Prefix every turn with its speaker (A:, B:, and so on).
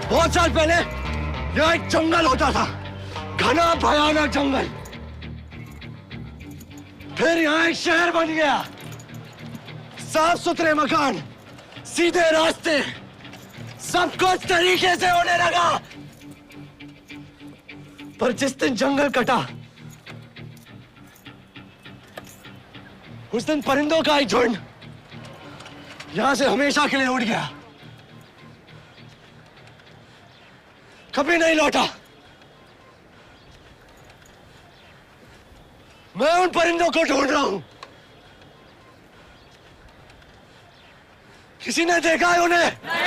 A: बहुत साल पहले यह एक जंगल होता था, घना भयानक जंगल। फिर यहाँ एक शहर बन गया, साफ सुथरे मकान, सीधे रास्ते, सब कुछ तरीके से होने लगा। पर जिस दिन जंगल कटा, उस दिन परिंदों का एक झुंड यहां से हमेशा के लिए उड़ गया, कभी नहीं लौटा। मैं उन परिंदों को ढूंढ रहा हूं। किसी ने देखा है उन्हें?